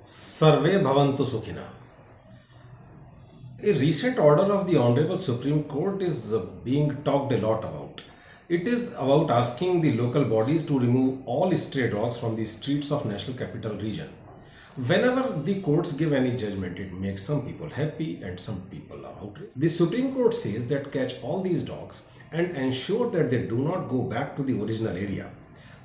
Sarve Bhavantu Sukhina. A recent order of the Honorable Supreme Court is being talked a lot about. It is about asking the local bodies to remove all stray dogs from the streets of National Capital Region. Whenever the courts give any judgment, it makes some people happy and some people are outraged. The Supreme Court says that catch all these dogs and ensure that they do not go back to the original area.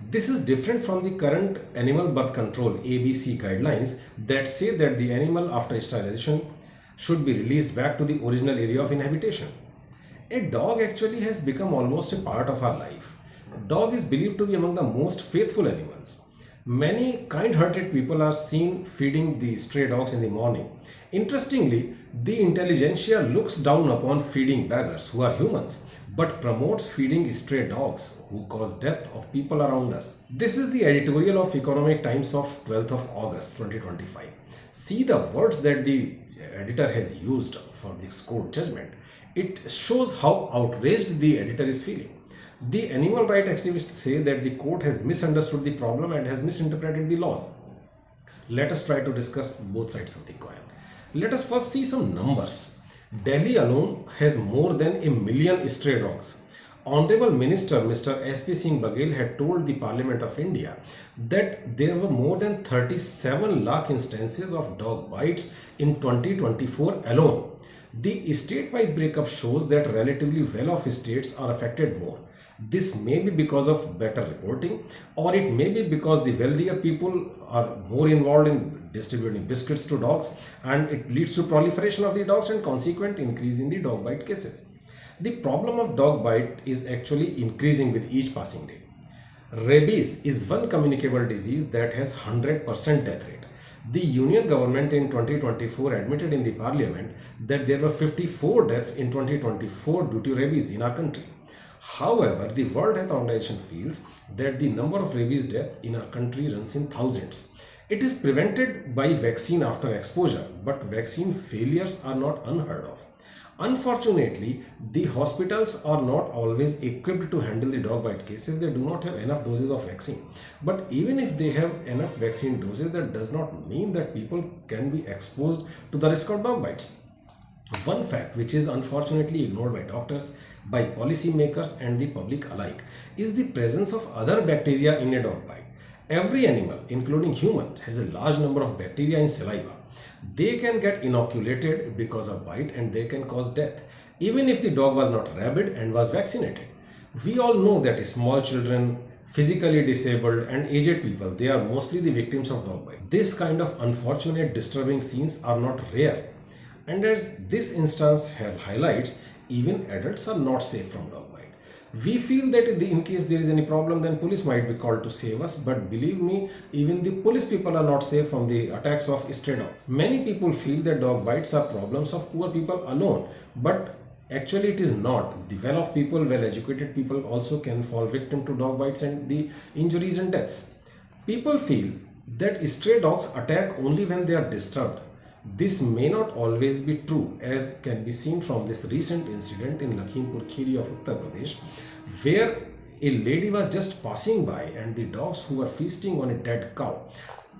This is different from the current animal birth control ABC guidelines that say that the animal after sterilization should be released back to the original area of inhabitation. A dog actually has become almost a part of our life. Dog is believed to be among the most faithful animals. Many kind-hearted people are seen feeding the stray dogs in the morning. Interestingly, the intelligentsia looks down upon feeding beggars who are humans, but promotes feeding stray dogs who cause death of people around us. This is the editorial of Economic Times of 12th of August 2025. See the words that the editor has used for this court judgment. It shows how outraged the editor is feeling. The animal rights activists say that the court has misunderstood the problem and has misinterpreted the laws. Let us try to discuss both sides of the coin. Let us first see some numbers. Delhi alone has more than a million stray dogs. Honorable Minister Mr. S.P. Singh Baghel had told the Parliament of India that there were more than 37 lakh instances of dog bites in 2024 alone. The state-wise breakup shows that relatively well-off states are affected more. This may be because of better reporting, or it may be because the wealthier people are more involved in distributing biscuits to dogs, and it leads to proliferation of the dogs and consequent increase in the dog bite cases. The problem of dog bite is actually increasing with each passing day. Rabies is one communicable disease that has 100% death rate. The Union government in 2024 admitted in the parliament that there were 54 deaths in 2024 due to rabies in our country. However, the World Health Organization feels that the number of rabies deaths in our country runs in thousands. It is prevented by vaccine after exposure, but vaccine failures are not unheard of. Unfortunately, the hospitals are not always equipped to handle the dog bite cases. They do not have enough doses of vaccine. But even if they have enough vaccine doses, that does not mean that people can be exposed to the risk of dog bites. One fact which is unfortunately ignored by doctors, by policymakers and the public alike is the presence of other bacteria in a dog bite. Every animal, including humans, has a large number of bacteria in saliva. They can get inoculated because of bite and they can cause death, even if the dog was not rabid and was vaccinated. We all know that small children, physically disabled and aged people, they are mostly the victims of dog bite. This kind of unfortunate disturbing scenes are not rare. And as this instance highlights, even adults are not safe from dog bite. We feel that in case there is any problem, then police might be called to save us. But believe me, even the police people are not safe from the attacks of stray dogs. Many people feel that dog bites are problems of poor people alone. But actually it is not. The well-off people, well-educated people also can fall victim to dog bites and the injuries and deaths. People feel that stray dogs attack only when they are disturbed. This may not always be true, as can be seen from this recent incident in Lakhimpur Kheri of Uttar Pradesh, where a lady was just passing by and the dogs who were feasting on a dead cow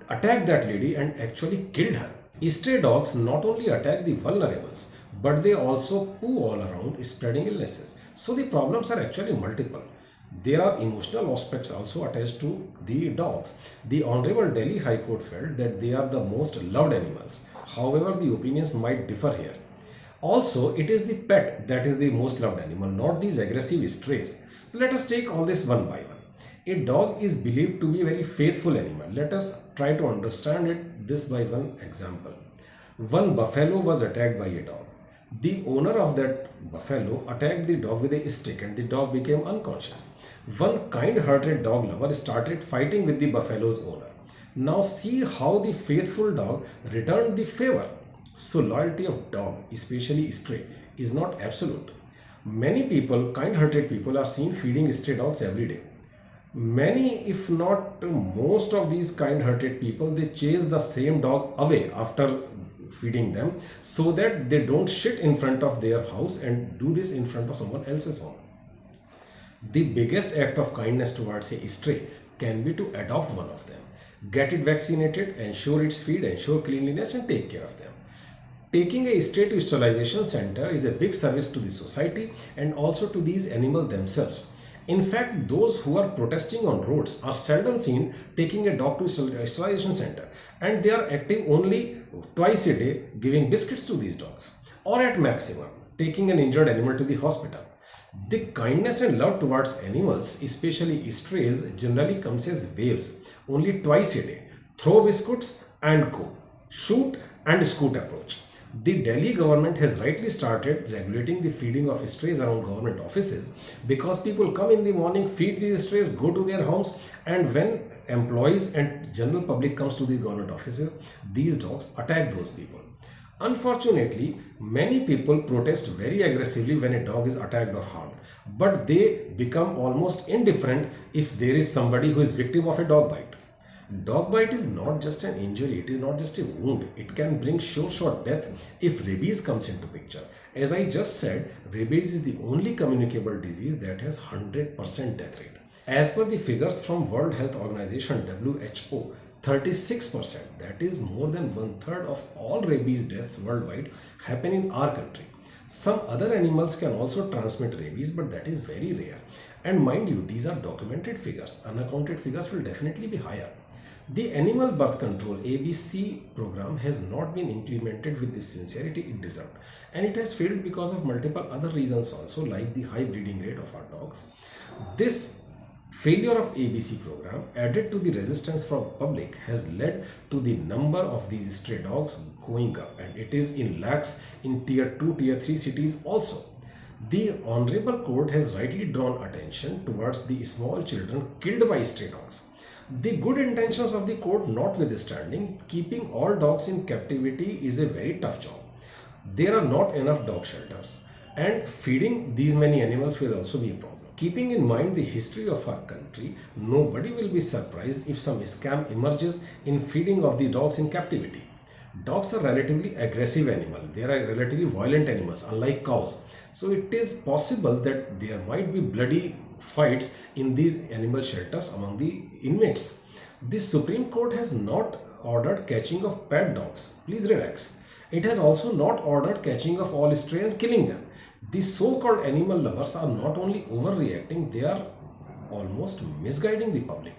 attacked that lady and actually killed her. Stray dogs not only attack the vulnerables, but they also poo all around, spreading illnesses. So the problems are actually multiple. There are emotional aspects also attached to the dogs. The Honorable Delhi High Court felt that they are the most loved animals. However, the opinions might differ here. Also, it is the pet that is the most loved animal, not these aggressive strays. So let us take all this one by one. A dog is believed to be a very faithful animal. Let us try to understand this by one example. One buffalo was attacked by a dog. The owner of that buffalo attacked the dog with a stick and the dog became unconscious. One kind-hearted dog lover started fighting with the buffalo's owner. Now see how the faithful dog returned the favor. So loyalty of dog, especially stray, is not absolute. Many people, kind-hearted people, are seen feeding stray dogs every day. Many, if not most of these kind-hearted people, they chase the same dog away after feeding them so that they don't shit in front of their house and do this in front of someone else's home. The biggest act of kindness towards a stray can be to adopt one of them. Get it vaccinated, ensure its feed, ensure cleanliness, and take care of them. Taking a stray to sterilization center is a big service to the society and also to these animals themselves. In fact, those who are protesting on roads are seldom seen taking a dog to a sterilization center, and they are active only twice a day giving biscuits to these dogs, or at maximum taking an injured animal to the hospital. The kindness and love towards animals, especially strays, generally comes as waves, only twice a day. Throw biscuits and go. Shoot and scoot approach. The Delhi government has rightly started regulating the feeding of strays around government offices because people come in the morning, feed these strays, go to their homes, and when employees and general public comes to these government offices, these dogs attack those people. Unfortunately, many people protest very aggressively when a dog is attacked or harmed, but they become almost indifferent if there is somebody who is victim of a dog bite. Dog bite is not just an injury, it is not just a wound. It can bring sure shot death if rabies comes into picture. As I just said, rabies is the only communicable disease that has 100% death rate. As per the figures from World Health Organization WHO, 36%, that is more than one third of all rabies deaths worldwide, happen in our country. Some other animals can also transmit rabies, but that is very rare. And mind you, these are documented figures. Unaccounted figures will definitely be higher. The Animal Birth Control ABC program has not been implemented with the sincerity it deserved, and it has failed because of multiple other reasons also, like the high breeding rate of our dogs. This failure of ABC program added to the resistance from public has led to the number of these stray dogs going up, and it is in lakhs in tier 2 tier 3 cities also. The honorable court has rightly drawn attention towards the small children killed by stray dogs. The good intentions of the court notwithstanding, keeping all dogs in captivity is a very tough job. There are not enough dog shelters, and feeding these many animals will also be a problem. Keeping in mind the history of our country, nobody will be surprised if some scam emerges in feeding of the dogs in captivity. Dogs are relatively aggressive animals. They are relatively violent animals, unlike cows. So it is possible that there might be bloody fights in these animal shelters among the inmates. The Supreme Court has not ordered catching of pet dogs. Please relax. It has also not ordered catching of all stray and killing them. These so-called animal lovers are not only overreacting, they are almost misguiding the public.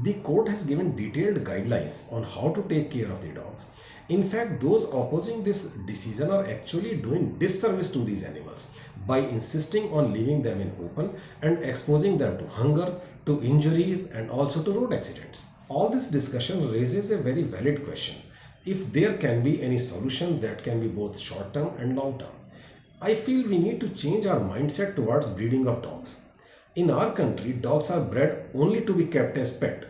The court has given detailed guidelines on how to take care of the dogs. In fact, those opposing this decision are actually doing disservice to these animals by insisting on leaving them in open and exposing them to hunger, to injuries, and also to road accidents. All this discussion raises a very valid question: if there can be any solution that can be both short term and long term. I feel we need to change our mindset towards breeding of dogs. In our country, dogs are bred only to be kept as pet.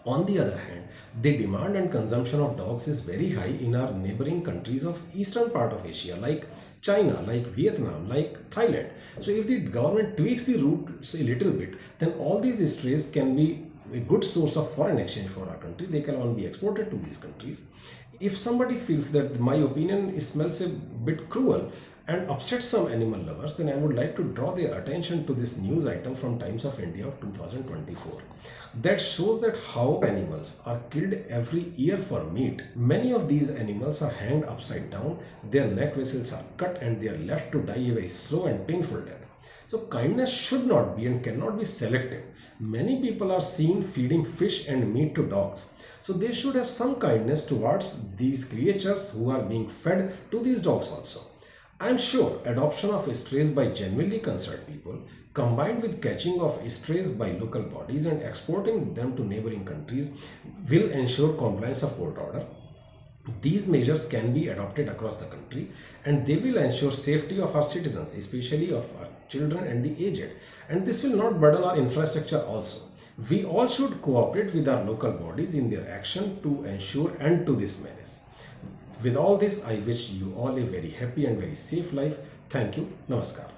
On the other hand, the demand and consumption of dogs is very high in our neighboring countries of eastern part of Asia, like China, like Vietnam, like Thailand. So if the government tweaks the routes a little bit, then all these strays can be a good source of foreign exchange for our country. They can all be exported to these countries. If somebody feels that my opinion smells a bit cruel and upsets some animal lovers, then I would like to draw their attention to this news item from Times of India of 2024 that shows that how animals are killed every year for meat. Many of these animals are hanged upside down, their neck vessels are cut, and they are left to die a very slow and painful death. So kindness should not be and cannot be selective. Many people are seen feeding fish and meat to dogs. So they should have some kindness towards these creatures who are being fed to these dogs also. I am sure adoption of strays by genuinely concerned people, combined with catching of strays by local bodies and exporting them to neighboring countries, will ensure compliance of court order. These measures can be adopted across the country, and they will ensure safety of our citizens, especially of our children and the aged. And this will not burden our infrastructure also. We all should cooperate with our local bodies in their action to ensure end to this menace. With all this, I wish you all a very happy and very safe life. Thank you. Namaskar.